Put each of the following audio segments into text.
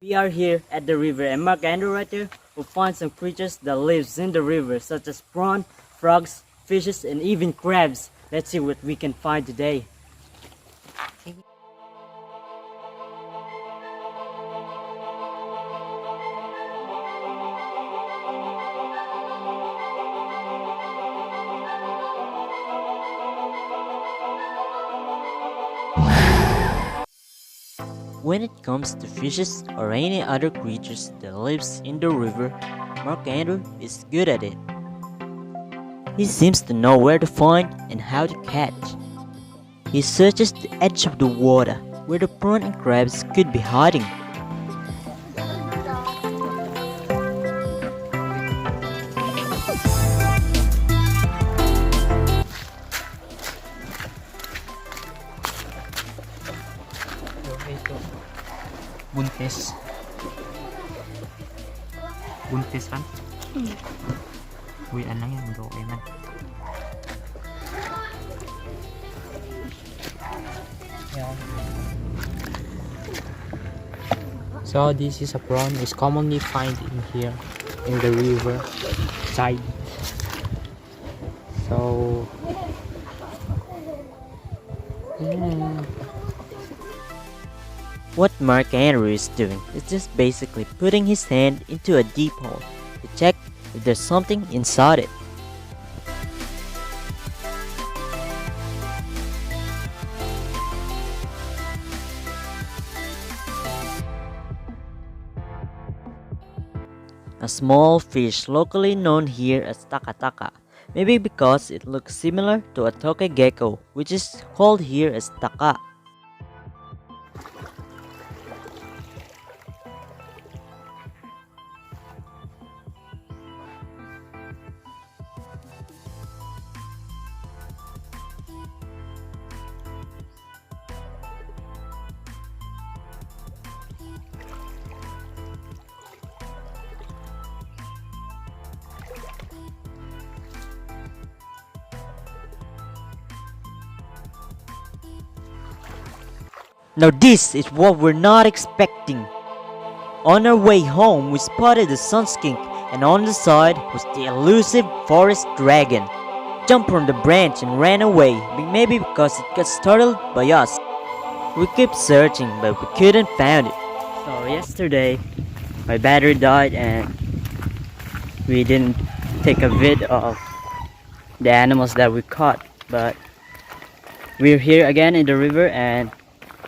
We are here at the river and Mark Andrew right there will find some creatures that lives in the river such as prawn, frogs, fishes and even crabs. Let's see what we can find today. When it comes to fishes or any other creatures that lives in the river, Mark Andrew is good at it. He seems to know where to find and how to catch. He searches the edge of the water where the prawn and crabs could be hiding. Ito, buntis. Buntis kan? Rhian lang yan, okay man. So this is a prawn. Is commonly found in here in the river side. So yeah. What Mark Andrew is doing is just basically putting his hand into a deep hole to check if there's something inside it. A small fish locally known here as taka-taka, maybe because it looks similar to a toke gecko, which is called here as taka. Now this is what we're not expecting. On our way home, we spotted the sun skink, and on the side was the elusive forest dragon. Jumped from the branch and ran away, maybe because it got startled by us. We kept searching, but we couldn't find it. So yesterday, my battery died and we didn't take a vid of the animals that we caught. But we're here again in the river, and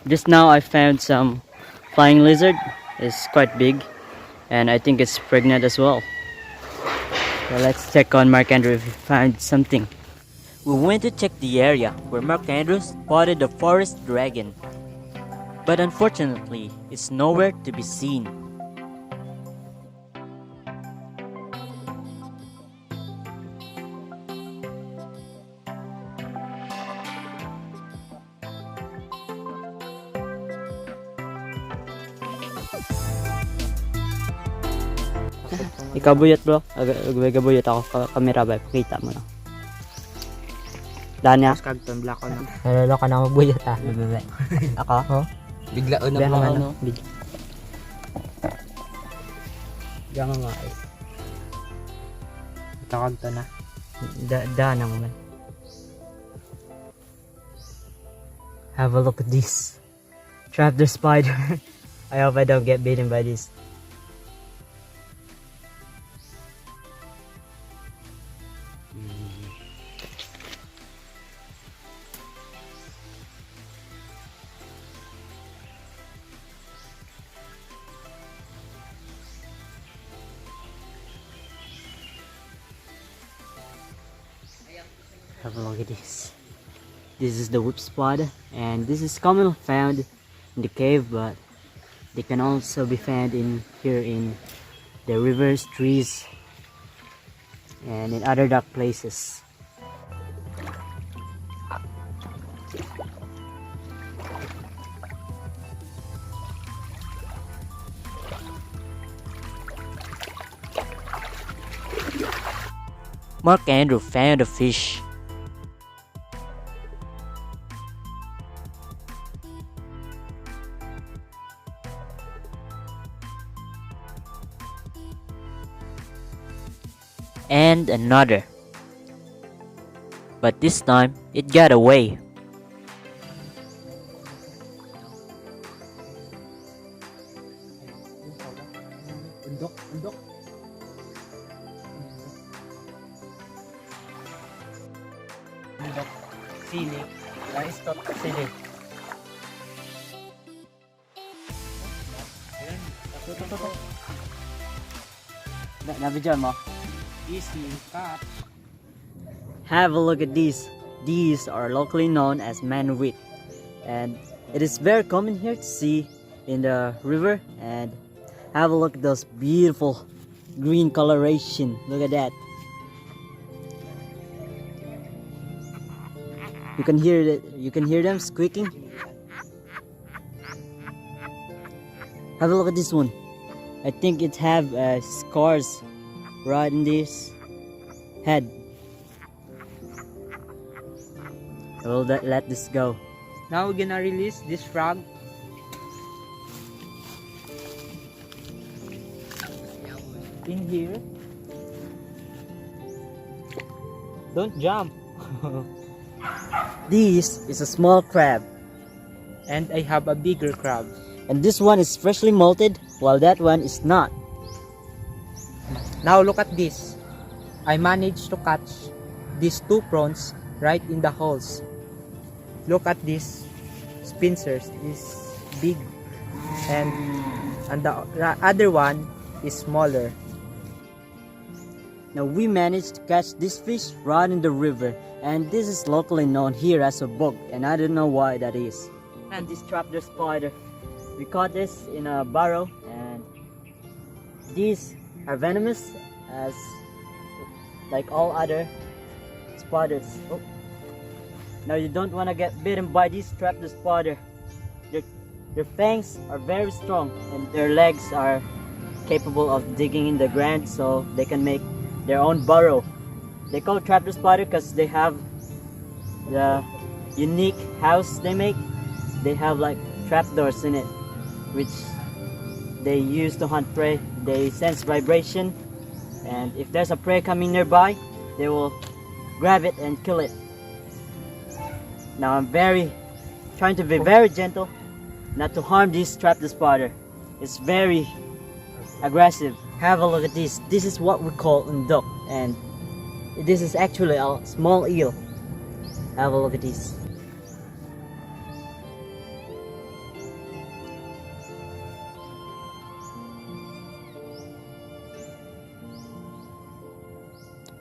just now I found some flying lizard. It's quite big and I think it's pregnant as well. So let's check on Mark Andrew if he found something. We went to check the area where Mark Andrew spotted the forest dragon. But unfortunately, it's nowhere to be seen. Ikaw buyot bro, gabuyot ako kamera ba, pakita mo na. Danya. Kag ton black on. Nalolo ka na magbuyot ah. Ako? Oh. Bigla na Bigla po naman, ano. Bigla. Diyan nga eh. Takag to na. Da naman. Have a look at this. Trap the spider. I hope I don't get bitten by this. Have a look at this. This is the whip spider, and this is commonly found in the cave, but they can also be found in here in the rivers, trees, and in other dark places. Mark Andrew found a fish. and another. But this time, it got away. Undok, undok. Undok. Sili. Na-stop sili. Ayan. Ito. Nabidyan mo? Easy catch. Have a look at these. These are locally known as manwit, and it is very common here to see in the river. And have a look at those beautiful green coloration. Look at that. You can hear it. You can hear them squeaking. Have a look at this one. I think it have scars right in this head. I will let this go. Now we're gonna release this frog. In here. Don't jump. This is a small crab, And I have a bigger crab. and this one is freshly molted, while that one is not. Now look at this. I managed to catch these two prawns right in the holes. Look at these pincers. Is big, and the other one is smaller. Now we managed to catch this fish right in the river, and this is locally known here as a bug, and I don't know why that is. And this trapdoor spider, we caught this in a burrow, and these are venomous as like all other spiders. Oh. Now you don't want to get bitten by this trapdoor spider. Their fangs are very strong, and their legs are capable of digging in the ground, so they can make their own burrow. They call it trapdoor spider because they have the unique house they make. They have like trapdoors in it, which they use to hunt prey. They sense vibration, and if there's a prey coming nearby, they will grab it and kill it. Now I'm trying to be very gentle, not to harm this trapdoor spider. It's very aggressive. Have a look at this. This is what we call undok, and this is actually a small eel. Have a look at this.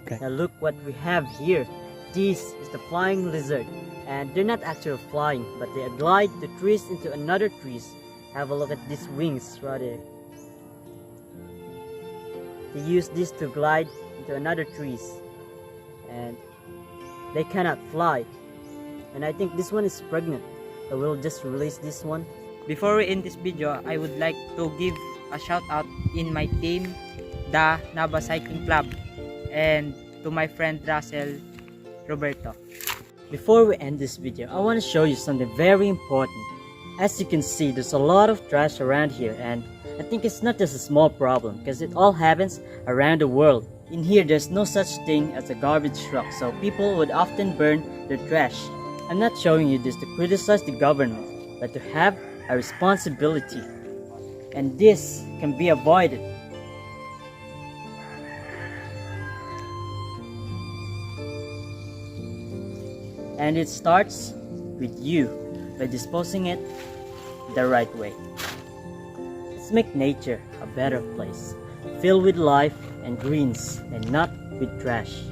Okay. Now look what we have here. This is the flying lizard, and they're not actually flying, but they glide the trees into another trees. Have a look at these wings right there. They use this to glide into another trees, and they cannot fly. And I think this one is pregnant, so we'll just release this one. Before we end this video, I would like to give a shout out in my team, the Naba Cycling Club, and to my friend Russell Roberto. Before we end this video, I want to show you something very important. As you can see, there's a lot of trash around here, and I think it's not just a small problem because it all happens around the world. In here, there's no such thing as a garbage truck, so people would often burn their trash. I'm not showing you this to criticize the government, but to have a responsibility. And this can be avoided. And it starts with you by disposing it the right way. Let's make nature a better place, filled with life and greens and not with trash.